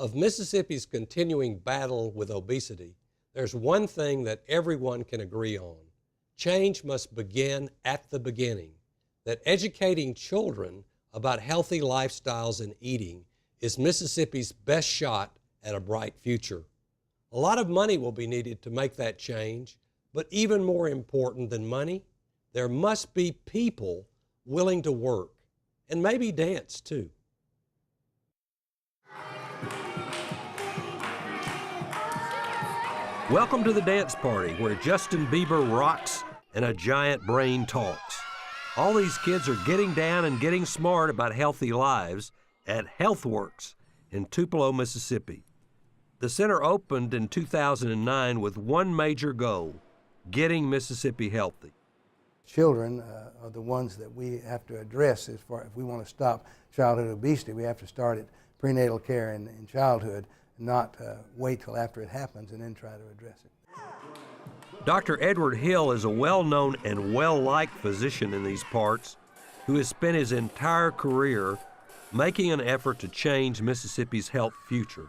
Of Mississippi's continuing battle with obesity, there's one thing that everyone can agree on. Change must begin at the beginning. That educating children about healthy lifestyles and eating is Mississippi's best shot at a bright future. A lot of money will be needed to make that change, but even more important than money, there must be people willing to work and maybe dance too. Welcome to the dance party where Justin Bieber rocks and a giant brain talks. All these kids are getting down and getting smart about healthy lives at HealthWorks in Tupelo, Mississippi. The center opened in 2009 with one major goal, getting Mississippi healthy. Children are the ones that we have to address as far if we want to stop childhood obesity. We have to start at prenatal care in childhood, not wait till after it happens and then try to address it. Dr. Edward Hill is a well-known and well-liked physician in these parts who has spent his entire career making an effort to change Mississippi's health future.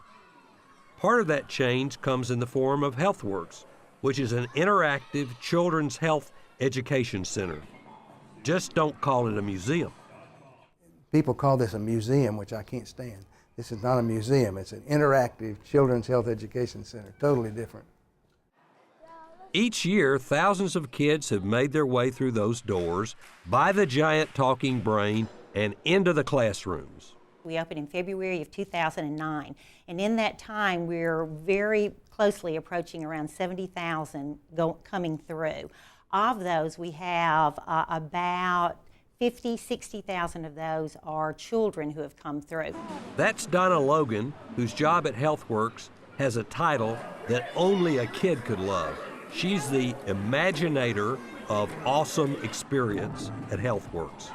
Part of that change comes in the form of HealthWorks, which is an interactive children's health education center. Just don't call it a museum. People call this a museum, which I can't stand. This is not a museum. It's an interactive children's health education center, totally different. Each year, thousands of kids have made their way through those doors by the giant talking brain and into the classrooms. We opened in February of 2009, and in that time we're very closely approaching around 70,000 coming through. Of those, we have about 60,000 of those are children who have come through. That's Donna Logan, whose job at HealthWorks has a title that only a kid could love. She's the imaginator of awesome experience at HealthWorks.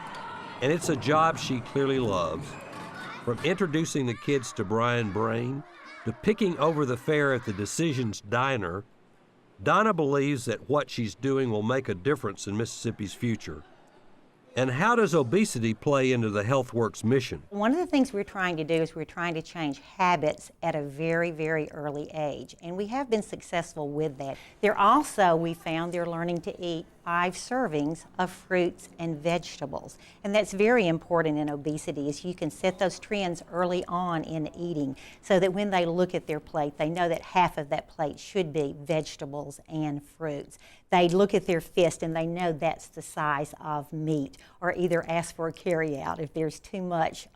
And it's a job she clearly loves. From introducing the kids to Brian Brain, to picking over the fare at the Decisions Diner, Donna believes that what she's doing will make a difference in Mississippi's future. And how does obesity play into the HealthWorks mission? One of the things we're trying to do is we're trying to change habits at a very, very early age, and we have been successful with that. They're also, we found, they're learning to eat 5 servings of fruits and vegetables, and that's very important in obesity, is you can set those trends early on in eating so that when they look at their plate, they know that half of that plate should be vegetables and fruits. They look at their fist and they know that's the size of meat, or either ask for a carry-out if there's too much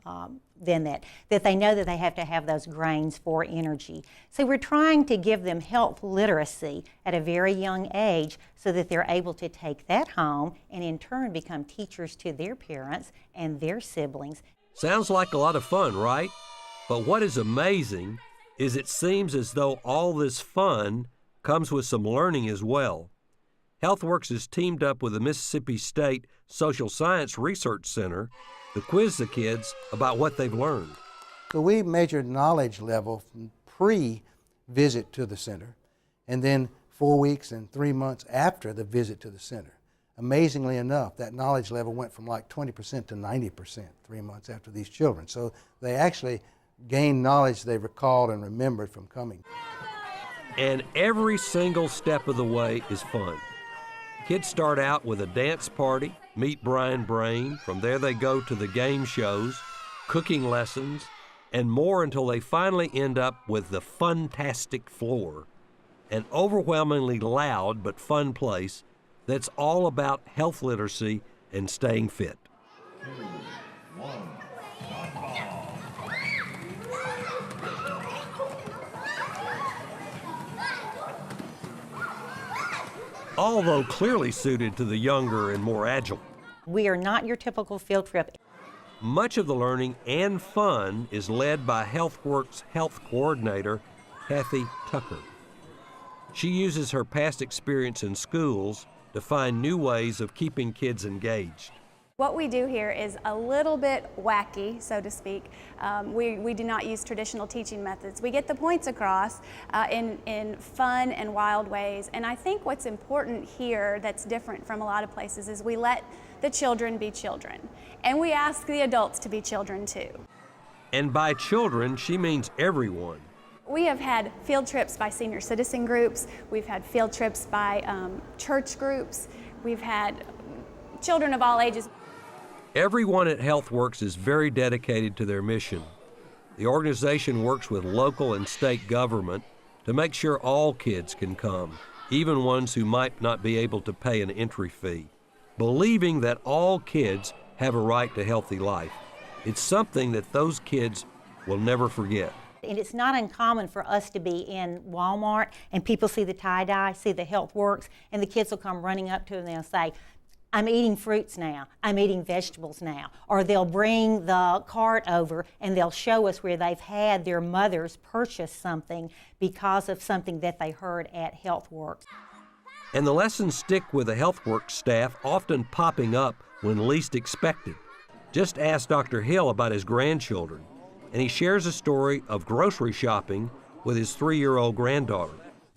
than that they know that they have to have those grains for energy. So we're trying to give them health literacy at a very young age so that they're able to take that home and in turn become teachers to their parents and their siblings. Sounds like a lot of fun, right? But what is amazing is it seems as though all this fun comes with some learning as well. HealthWorks has teamed up with the Mississippi State Social Science Research Center to quiz the kids about what they've learned. So we measured knowledge level from pre-visit to the center, and then 4 weeks and 3 months after the visit to the center. Amazingly enough, that knowledge level went from like 20% to 90% 3 months after these children. So they actually gained knowledge they recalled and remembered from coming. And every single step of the way is fun. Kids start out with a dance party, meet Brian Brain. From there they go to the game shows, cooking lessons, and more until they finally end up with the Funtastic Floor, an overwhelmingly loud but fun place that's all about health literacy and staying fit. 2, 1. Although clearly suited to the younger and more agile. We are not your typical field trip. Much of the learning and fun is led by HealthWorks Health Coordinator, Kathy Tucker. She uses her past experience in schools to find new ways of keeping kids engaged. What we do here is a little bit wacky, so to speak. We do not use traditional teaching methods. We get the points across in fun and wild ways. And I think what's important here that's different from a lot of places is we let the children be children. And we ask the adults to be children too. And by children, she means everyone. We have had field trips by senior citizen groups. We've had field trips by church groups. We've had children of all ages. Everyone at HealthWorks is very dedicated to their mission. The organization works with local and state government to make sure all kids can come, even ones who might not be able to pay an entry fee, believing that all kids have a right to healthy life. It's something that those kids will never forget. And it's not uncommon for us to be in Walmart and people see the tie-dye, see the HealthWorks, and the kids will come running up to them and they'll say, I'm eating fruits now, I'm eating vegetables now. Or they'll bring the cart over and they'll show us where they've had their mothers purchase something because of something that they heard at HealthWorks. And the lessons stick with the HealthWorks staff, often popping up when least expected. Just ask Dr. Hill about his grandchildren, and he shares a story of grocery shopping with his 3-year-old granddaughter.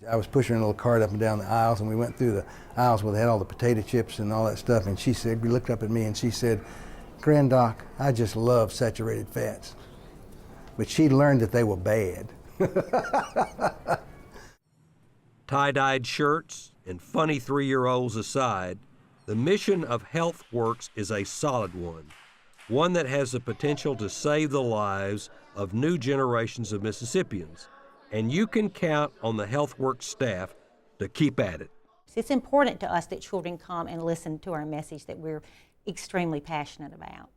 I was pushing a little cart up and down the aisles, and we went through the aisles where they had all the potato chips and all that stuff, and she said, we looked up at me and she said, Grandoc, I just love saturated fats. But she learned that they were bad. Tie-dyed shirts and funny 3-year-olds aside, the mission of HealthWorks is a solid one that has the potential to save the lives of new generations of Mississippians. And you can count on the HealthWorks staff to keep at it. It's important to us that children come and listen to our message that we're extremely passionate about.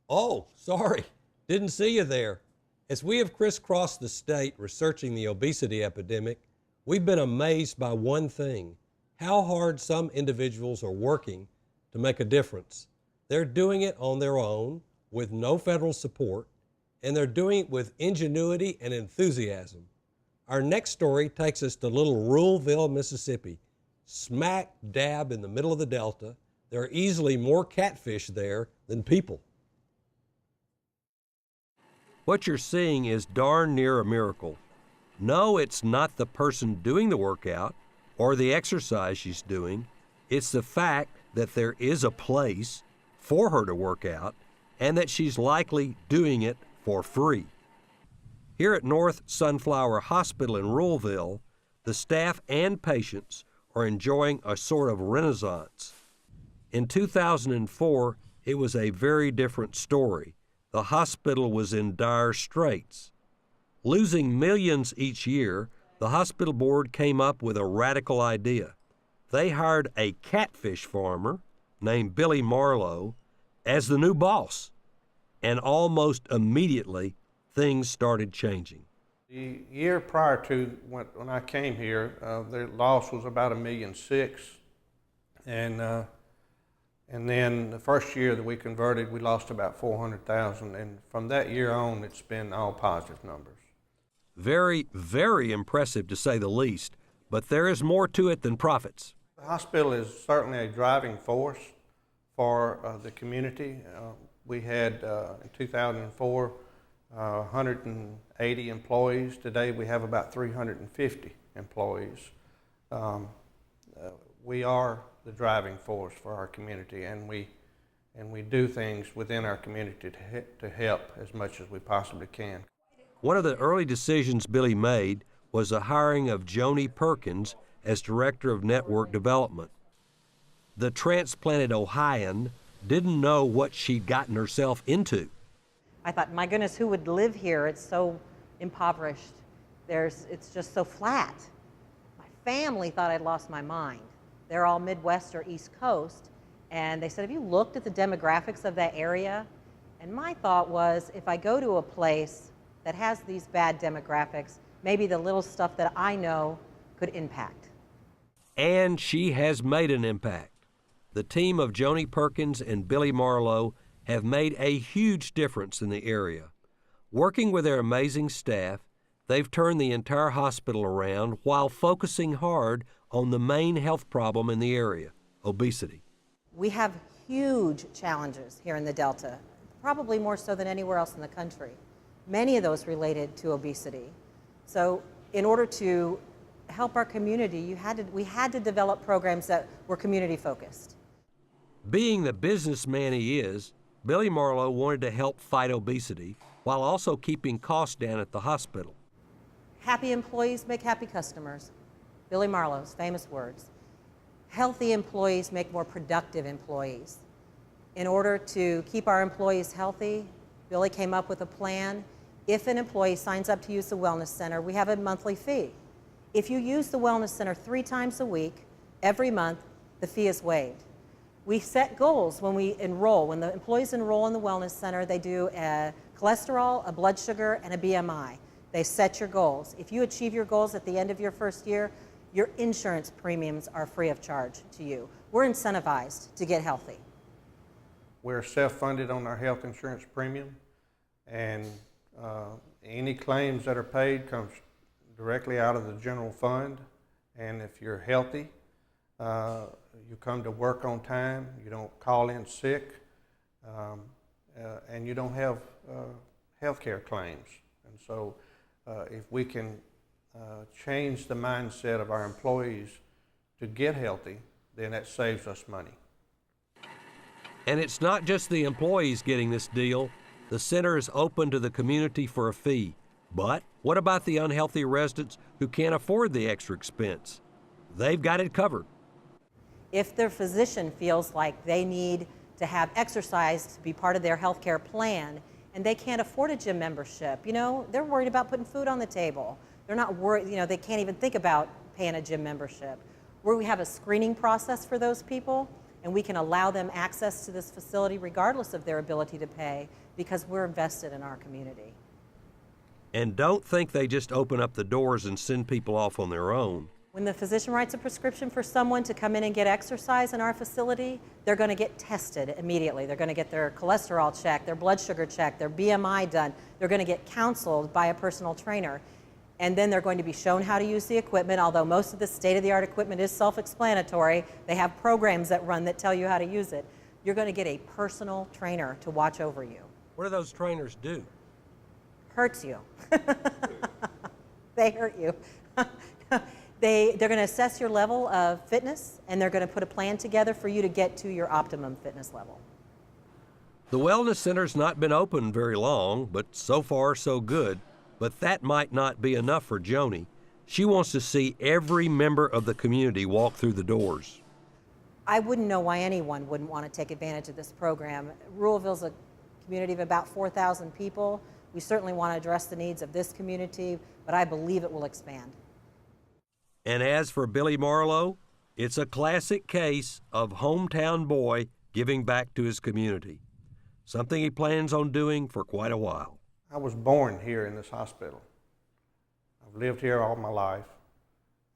Oh, sorry, didn't see you there. As we have crisscrossed the state researching the obesity epidemic, we've been amazed by one thing: how hard some individuals are working to make a difference. They're doing it on their own with no federal support, and they're doing it with ingenuity and enthusiasm. Our next story takes us to little Ruleville, Mississippi. Smack dab in the middle of the Delta, there are easily more catfish there than people. What you're seeing is darn near a miracle. No, it's not the person doing the workout or the exercise she's doing. It's the fact that there is a place for her to work out and that she's likely doing it for free. Here at North Sunflower Hospital in Ruleville, the staff and patients are enjoying a sort of renaissance. In 2004, it was a very different story. The hospital was in dire straits. Losing millions each year, the hospital board came up with a radical idea. They hired a catfish farmer named Billy Marlowe as the new boss. And almost immediately, things started changing. The year prior to when I came here, the loss was about $1.6 million. And then the first year that we converted, we lost about $400,000. And from that year on, it's been all positive numbers. Very, very impressive to say the least, but there is more to it than profits. The hospital is certainly a driving force for the community. We had, in 2004, 180 employees. Today we have about 350 employees. We are the driving force for our community, and we do things within our community to help as much as we possibly can. One of the early decisions Billy made was the hiring of Joni Perkins as Director of Network Development. The transplanted Ohioan didn't know what she'd gotten herself into. I thought, my goodness, who would live here? It's so impoverished. It's just so flat. My family thought I'd lost my mind. They're all Midwest or East Coast, and they said, have you looked at the demographics of that area? And my thought was, if I go to a place that has these bad demographics, maybe the little stuff that I know could impact. And she has made an impact. The team of Joni Perkins and Billy Marlowe have made a huge difference in the area. Working with their amazing staff, they've turned the entire hospital around while focusing hard on the main health problem in the area, obesity. We have huge challenges here in the Delta, probably more so than anywhere else in the country. Many of those related to obesity. So in order to help our community, we had to develop programs that were community focused. Being the businessman he is, Billy Marlowe wanted to help fight obesity while also keeping costs down at the hospital. Happy employees make happy customers. Billy Marlowe's famous words. Healthy employees make more productive employees. In order to keep our employees healthy, Billy came up with a plan. If an employee signs up to use the Wellness Center, we have a monthly fee. If you use the Wellness Center 3 times a week, every month, the fee is waived. We set goals when we enroll. When the employees enroll in the Wellness Center, they do a cholesterol, a blood sugar, and a BMI. They set your goals. If you achieve your goals at the end of your first year, your insurance premiums are free of charge to you. We're incentivized to get healthy. We're self-funded on our health insurance premium, and any claims that are paid comes directly out of the general fund. And if you're healthy, you come to work on time, you don't call in sick, and you don't have health care claims. And so if we can change the mindset of our employees to get healthy, then that saves us money. And it's not just the employees getting this deal. The center is open to the community for a fee. But what about the unhealthy residents who can't afford the extra expense? They've got it covered. If their physician feels like they need to have exercise to be part of their health care plan and they can't afford a gym membership, they're worried about putting food on the table. They're not worried, they can't even think about paying a gym membership. We have a screening process for those people, and we can allow them access to this facility regardless of their ability to pay because we're invested in our community. And don't think they just open up the doors and send people off on their own. When the physician writes a prescription for someone to come in and get exercise in our facility, they're going to get tested immediately. They're going to get their cholesterol checked, their blood sugar checked, their BMI done. They're going to get counseled by a personal trainer. And then they're going to be shown how to use the equipment, although most of the state-of-the-art equipment is self-explanatory. They have programs that run that tell you how to use it. You're going to get a personal trainer to watch over you. What do those trainers do? Hurts you. They hurt you. They're going to assess your level of fitness, and they're going to put a plan together for you to get to your optimum fitness level. The Wellness Center's not been open very long, but so far so good. But that might not be enough for Joni. She wants to see every member of the community walk through the doors. I wouldn't know why anyone wouldn't want to take advantage of this program. Ruralville's a community of about 4,000 people. We certainly want to address the needs of this community, but I believe it will expand. And as for Billy Marlowe, it's a classic case of hometown boy giving back to his community, something he plans on doing for quite a while. I was born here in this hospital. I've lived here all my life.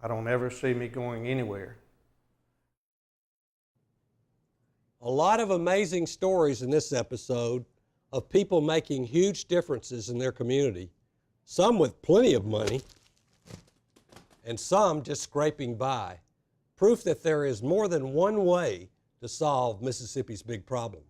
I don't ever see me going anywhere. A lot of amazing stories in this episode of people making huge differences in their community, some with plenty of money, and some just scraping by. Proof that there is more than one way to solve Mississippi's big problem.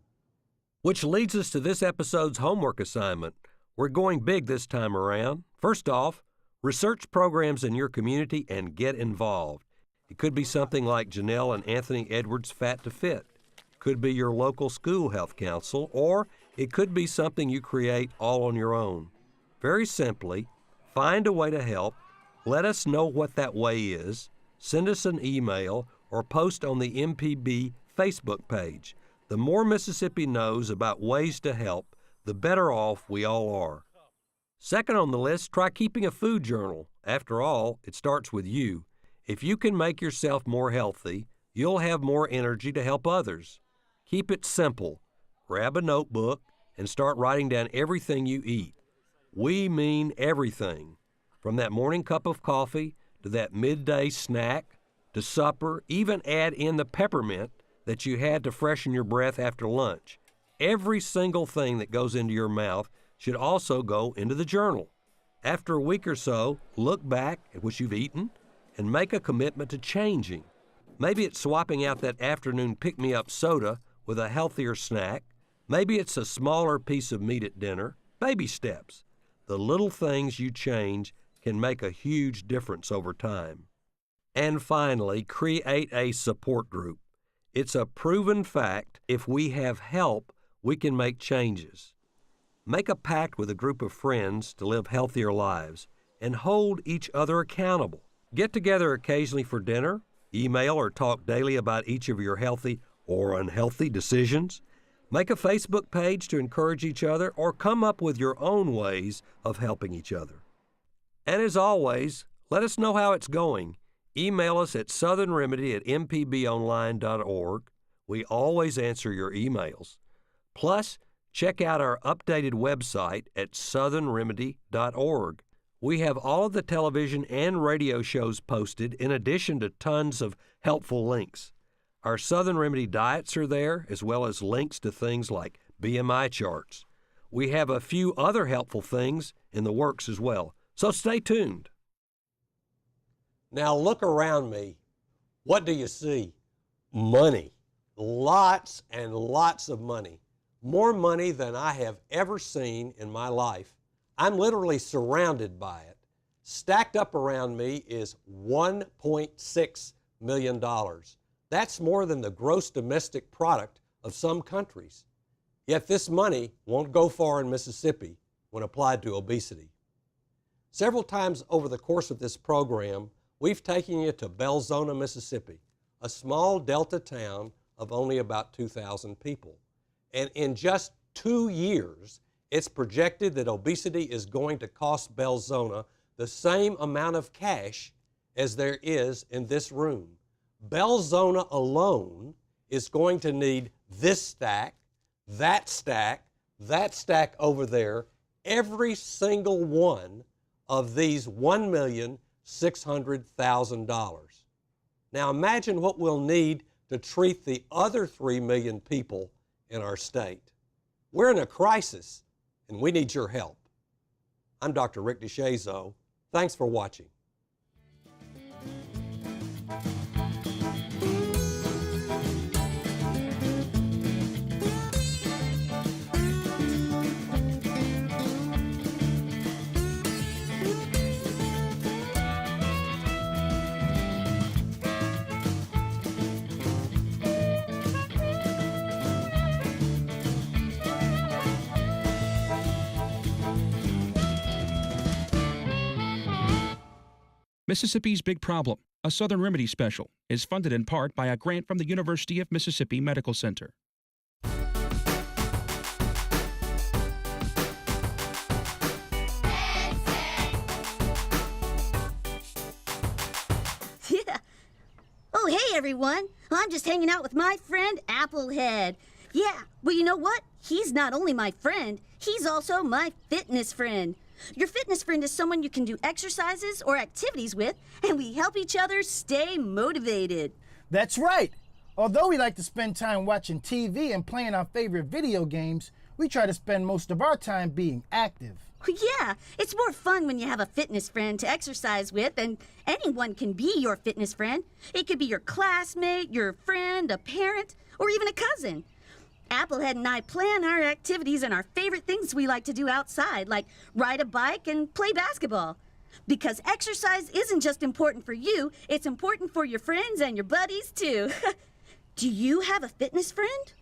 Which leads us to this episode's homework assignment. We're going big this time around. First off, research programs in your community and get involved. It could be something like Janelle and Anthony Edwards' Fat to Fit. It could be your local school health council, or it could be something you create all on your own. Very simply, find a way to help. Let us know what that way is. Send us an email or post on the MPB Facebook page. The more Mississippi knows about ways to help, the better off we all are. Second on the list, try keeping a food journal. After all, it starts with you. If you can make yourself more healthy, you'll have more energy to help others. Keep it simple. Grab a notebook and start writing down everything you eat. We mean everything, from that morning cup of coffee to that midday snack to supper. Even add in the peppermint that you had to freshen your breath after lunch. Every single thing that goes into your mouth should also go into the journal. After a week or so, look back at what you've eaten and make a commitment to changing. Maybe it's swapping out that afternoon pick-me-up soda with a healthier snack. Maybe it's a smaller piece of meat at dinner. Baby steps. The little things you change can make a huge difference over time. And finally, create a support group. It's a proven fact if we have help, we can make changes. Make a pact with a group of friends to live healthier lives and hold each other accountable. Get together occasionally for dinner, email or talk daily about each of your healthy or unhealthy decisions. Make a Facebook page to encourage each other or come up with your own ways of helping each other. And as always, let us know how it's going. Email us at southernremedy@mpbonline.org. We always answer your emails. Plus, check out our updated website at southernremedy.org. We have all of the television and radio shows posted in addition to tons of helpful links. Our Southern Remedy diets are there, as well as links to things like BMI charts. We have a few other helpful things in the works as well, so stay tuned. Now look around me. What do you see? Money. Lots and lots of money. More money than I have ever seen in my life. I'm literally surrounded by it. Stacked up around me is $1.6 million. That's more than the gross domestic product of some countries. Yet this money won't go far in Mississippi when applied to obesity. Several times over the course of this program, we've taken you to Belzona, Mississippi, a small delta town of only about 2,000 people. And in just 2 years, it's projected that obesity is going to cost Belzona the same amount of cash as there is in this room. Belzona alone is going to need this stack, that stack, that stack over there, every single one of these $1,600,000. Now imagine what we'll need to treat the other 3 million people in our state. We're in a crisis, and we need your help. I'm Dr. Rick DeShazo. Thanks for watching. Mississippi's Big Problem, a Southern Remedy special, is funded in part by a grant from the University of Mississippi Medical Center. Yeah. Oh, hey, everyone. I'm just hanging out with my friend Applehead. Yeah, well, you know what? He's not only my friend, he's also my fitness friend. Your fitness friend is someone you can do exercises or activities with, and we help each other stay motivated. That's right. Although we like to spend time watching TV and playing our favorite video games, we try to spend most of our time being active. Yeah, it's more fun when you have a fitness friend to exercise with, and anyone can be your fitness friend. It could be your classmate, your friend, a parent, or even a cousin. Applehead and I plan our activities and our favorite things we like to do outside, like ride a bike and play basketball. Because exercise isn't just important for you, it's important for your friends and your buddies, too. Do you have a fitness friend?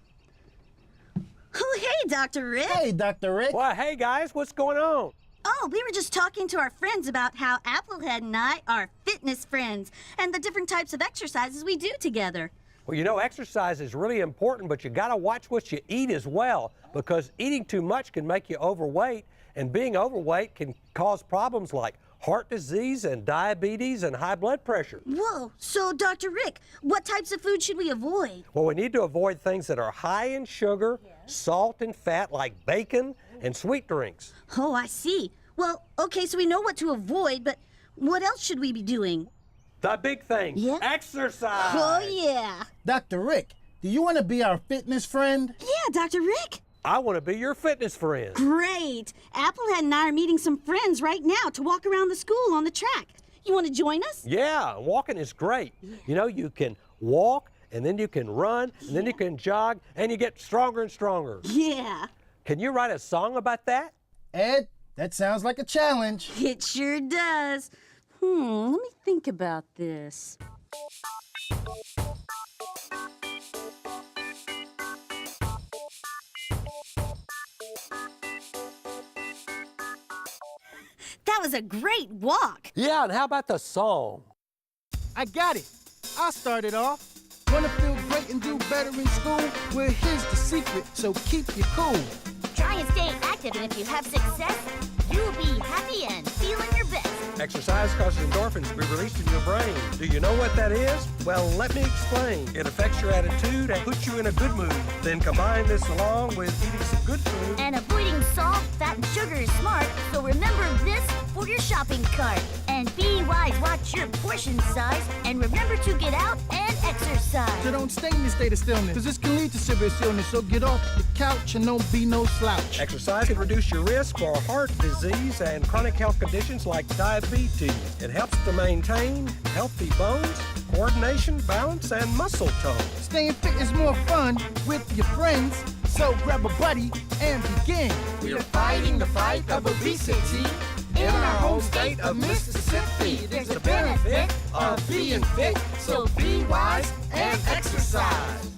Oh, hey, Dr. Rick. Hey, Dr. Rick. Well, hey guys, what's going on? Oh, we were just talking to our friends about how Applehead and I are fitness friends and the different types of exercises we do together. Well, you know, exercise is really important, but you got to watch what you eat as well, because eating too much can make you overweight, and being overweight can cause problems like heart disease and diabetes and high blood pressure. Whoa, so Dr. Rick, what types of food should we avoid? Well, we need to avoid things that are high in sugar, salt, and fat, like bacon and sweet drinks. Oh, I see. Well, okay, so we know what to avoid, but what else should we be doing? The big thing, Yeah? exercise. Oh, yeah. Dr. Rick, do you want to be our fitness friend? Yeah, Dr. Rick. I want to be your fitness friend. Great. Applehead and I are meeting some friends right now to walk around the school on the track. You want to join us? Yeah, walking is great. You know, you can walk, and then you can run, and then you can jog, and you get stronger and stronger. Yeah. Can you write a song about that? Ed, that sounds like a challenge. It sure does. Let me think about this. That was a great walk. Yeah, and how about the song? I got it. I'll start it off. Wanna feel great and do better in school? Well, here's the secret, so keep you cool. Try and stay active, and if you have success, you'll be happy and feeling your best. Exercise causes endorphins to be released in your brain. Do you know what that is? Well, let me explain. It affects your attitude and puts you in a good mood. Then combine this along with eating some good food. And avoiding salt, fat, and sugar is smart, so remember this for your shopping cart. And be wise, watch your portion size, and remember to get out and exercise. So don't stay in this state of stillness, because this can lead to serious illness. So get off the couch and don't be no slouch. Exercise can reduce your risk for heart disease and chronic health conditions like diabetes. It helps to maintain healthy bones, coordination, balance, and muscle tone. Staying fit is more fun with your friends, so grab a buddy and begin. We're fighting the fight of obesity in our home state of Mississippi. There's a benefit of being fit, so be wise and exercise.